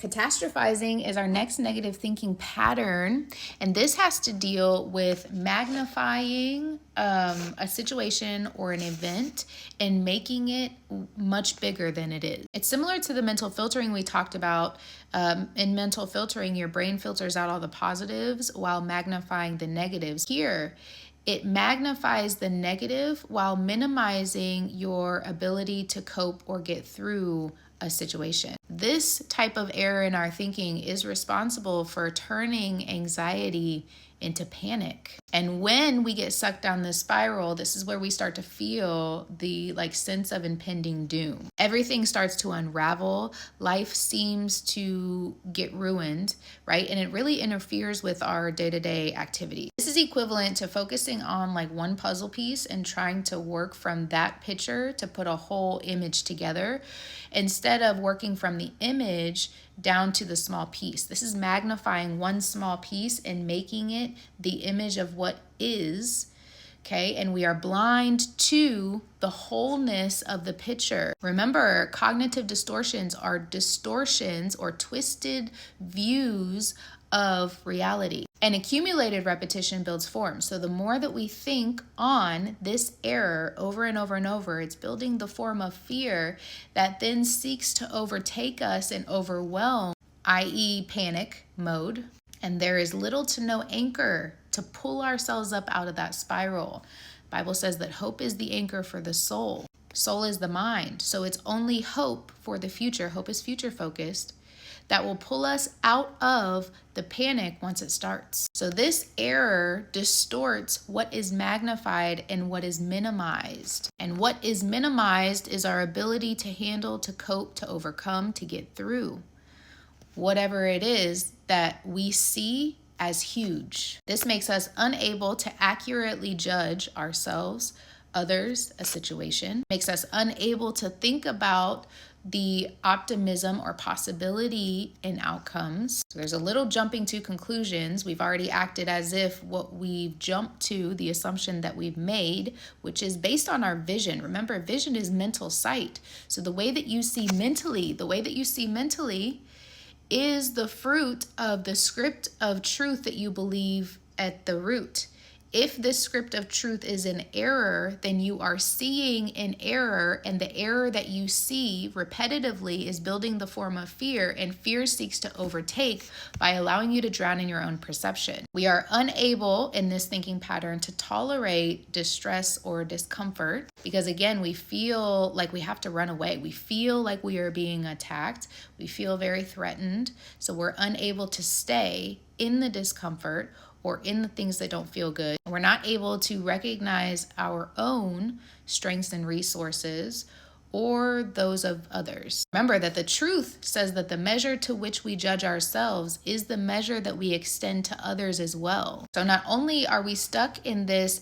Catastrophizing is our next negative thinking pattern, and this has to deal with magnifying a situation or an event and making it much bigger than it is. It's similar to the mental filtering we talked about. In mental filtering, your brain filters out all the positives while magnifying the negatives. Here, it magnifies the negative while minimizing your ability to cope or get through a situation. This type of error in our thinking is responsible for turning anxiety into panic. And when we get sucked down this spiral, this is where we start to feel the sense of impending doom. Everything starts to unravel. Life seems to get ruined, right? And it really interferes with our day-to-day activity. This is equivalent to focusing on one puzzle piece and trying to work from that picture to put a whole image together instead of working from the image down to the small piece. This is magnifying one small piece and making it the image of what is, okay? And we are blind to the wholeness of the picture. Remember, cognitive distortions are distortions or twisted views of reality. And accumulated repetition builds form. So the more that we think on this error over and over and over, it's building the form of fear that then seeks to overtake us and overwhelm, i.e. panic mode. And there is little to no anchor to pull ourselves up out of that spiral. The Bible says that hope is the anchor for the soul. Soul is the mind. So it's only hope for the future. Hope is future focused. That will pull us out of the panic once it starts. So this error distorts what is magnified and what is minimized. And what is minimized is our ability to handle, to cope, to overcome, to get through whatever it is that we see as huge. This makes us unable to accurately judge ourselves, others, a situation, makes us unable to think about the optimism or possibility in outcomes. So there's a little jumping to conclusions. We've already acted as if what we've jumped to, the assumption that we've made, which is based on our vision. Remember, vision is mental sight. So the way that you see mentally, is the fruit of the script of truth that you believe at the root. If this script of truth is in error, then you are seeing in error, and the error that you see repetitively is building the form of fear, and fear seeks to overtake by allowing you to drown in your own perception. We are unable in this thinking pattern to tolerate distress or discomfort because, again, we feel like we have to run away. We feel like we are being attacked. We feel very threatened. So we're unable to stay in the discomfort or in the things that don't feel good. We're not able to recognize our own strengths and resources or those of others. Remember that the truth says that the measure to which we judge ourselves is the measure that we extend to others as well. So not only are we stuck in this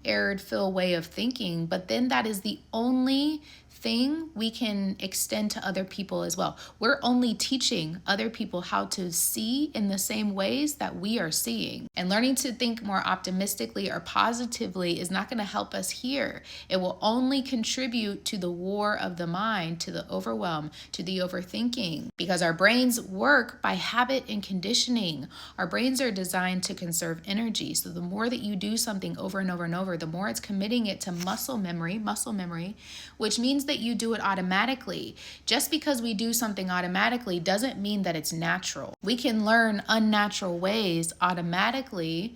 error-filled way of thinking, but then that is the only thing we can extend to other people as well. We're only teaching other people how to see in the same ways that we are seeing. And learning to think more optimistically or positively is not going to help us here. It will only contribute to the war of the mind, to the overwhelm, to the overthinking, because our brains work by habit and conditioning. Our brains are designed to conserve energy. So the more that you do something over and over and over, the more it's committing it to muscle memory, which means that you do it automatically. Just because we do something automatically doesn't mean that it's natural. We can learn unnatural ways automatically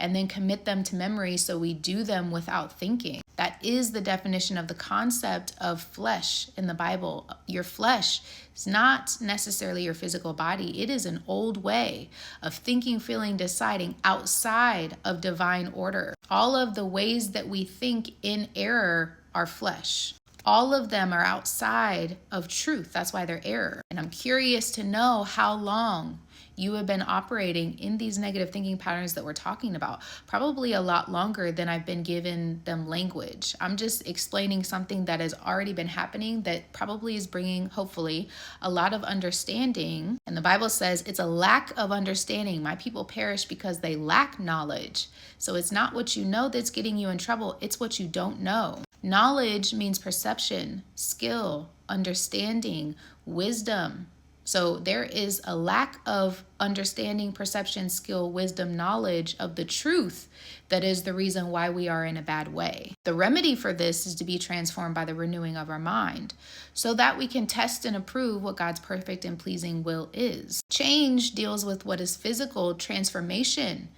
and then commit them to memory so we do them without thinking. That is the definition of the concept of flesh in the Bible. Your flesh is not necessarily your physical body. It is an old way of thinking, feeling, deciding outside of divine order. All of the ways that we think in error are flesh. All of them are outside of truth. That's why they're error. And I'm curious to know how long you have been operating in these negative thinking patterns that we're talking about. Probably a lot longer than I've been given them language. I'm just explaining something that has already been happening that probably is bringing, hopefully, a lot of understanding. And the Bible says it's a lack of understanding. My people perish because they lack knowledge. So it's not what you know that's getting you in trouble. It's what you don't know. Knowledge means perception, skill, understanding, wisdom, So there is a lack of understanding, perception, skill, wisdom, knowledge of the truth that is the reason why we are in a bad way. The remedy for this is to be transformed by the renewing of our mind so that we can test and approve what God's perfect and pleasing will is. Change deals with what is physical. Transformation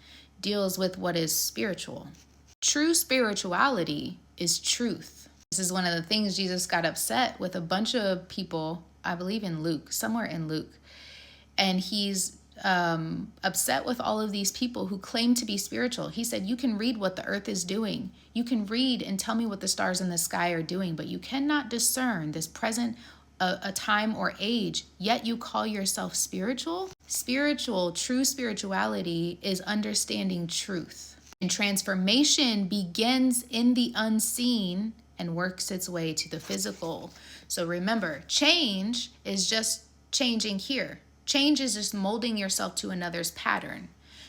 deals with what is spiritual. True spirituality is truth. This is one of the things Jesus got upset with a bunch of people, I believe in Luke, somewhere in Luke. And he's upset with all of these people who claim to be spiritual. He said, you can read what the earth is doing. You can read and tell me what the stars in the sky are doing, but you cannot discern this present a time or age, yet you call yourself spiritual? True spirituality is understanding truth. And transformation begins in the unseen and works its way to the physical. So remember, change is just changing here. Change is just molding yourself to another's pattern.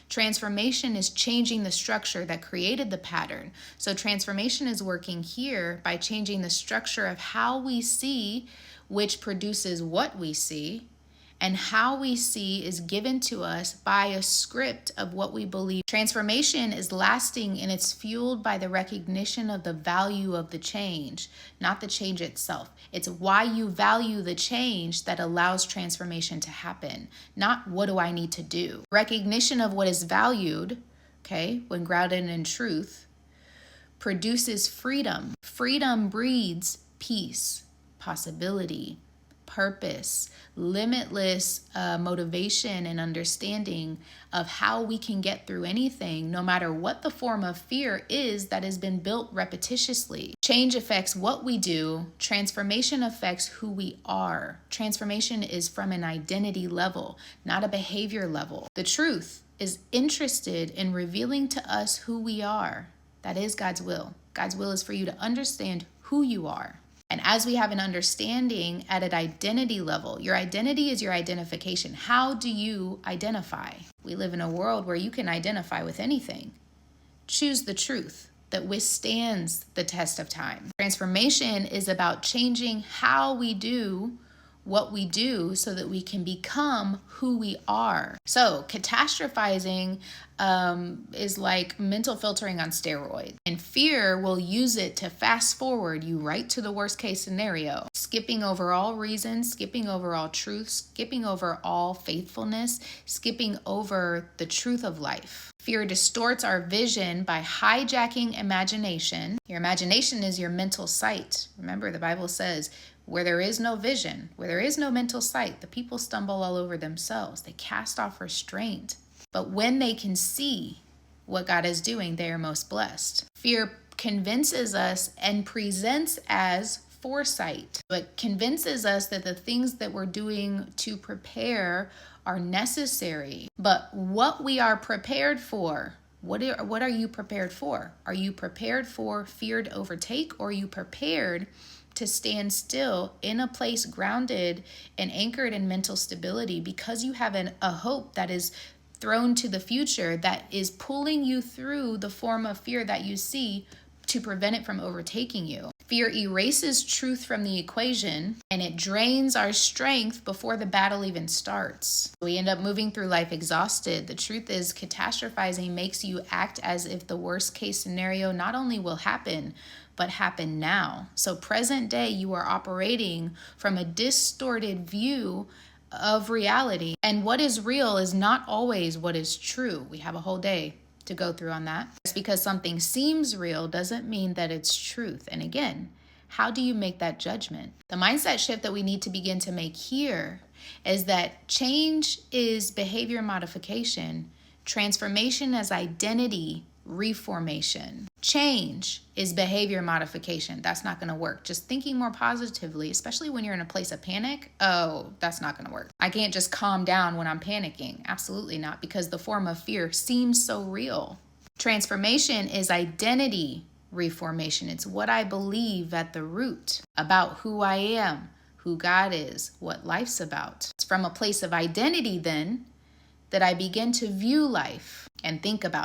Transformation is changing the structure that created the pattern. So transformation is working here by changing the structure of how we see, which produces what we see. And how we see is given to us by a script of what we believe. Transformation is lasting and it's fueled by the recognition of the value of the change, not the change itself. It's why you value the change that allows transformation to happen, not what do I need to do. Recognition of what is valued, okay, when grounded in truth, produces freedom. Freedom breeds peace, possibility, purpose, limitless motivation and understanding of how we can get through anything, no matter what the form of fear is that has been built repetitiously. Change affects what we do. Transformation affects who we are. Transformation is from an identity level, not a behavior level. The truth is interested in revealing to us who we are. That is God's will. God's will is for you to understand who you are. And as we have an understanding at an identity level, your identity is your identification. How do you identify? We live in a world where you can identify with anything. Choose the truth that withstands the test of time. Transformation is about changing how we do what we do so that we can become who we are. So catastrophizing is like mental filtering on steroids. And fear will use it to fast forward you right to the worst case scenario, skipping over all reasons, skipping over all truth, skipping over all faithfulness, skipping over the truth of life. Fear distorts our vision by hijacking imagination. Your imagination is your mental sight. Remember, the Bible says, where there is no vision, where there is no mental sight, the people stumble all over themselves. They cast off restraint. But when they can see what God is doing, they are most blessed. Fear convinces us and presents as foresight. It convinces us that the things that we're doing to prepare are necessary. But what we are prepared for, what are you prepared for? Are you prepared for fear to overtake, or are you prepared to stand still in a place grounded and anchored in mental stability because you have a hope that is thrown to the future that is pulling you through the form of fear that you see to prevent it from overtaking you? Fear erases truth from the equation and it drains our strength before the battle even starts. We end up moving through life exhausted. The truth is, catastrophizing makes you act as if the worst case scenario not only will happen, but happen now. So present day, you are operating from a distorted view of reality. And what is real is not always what is true. We have a whole day to go through on that. Just because something seems real doesn't mean that it's truth. And again, how do you make that judgment? The mindset shift that we need to begin to make here is that change is behavior modification, transformation as identity reformation. Change is behavior modification. That's not going to work. Just thinking more positively, especially when you're in a place of panic, that's not going to work. I can't just calm down when I'm panicking. Absolutely not, because the form of fear seems so real. Transformation is identity reformation. It's what I believe at the root about who I am, who God is, what life's about. It's from a place of identity then that I begin to view life and think about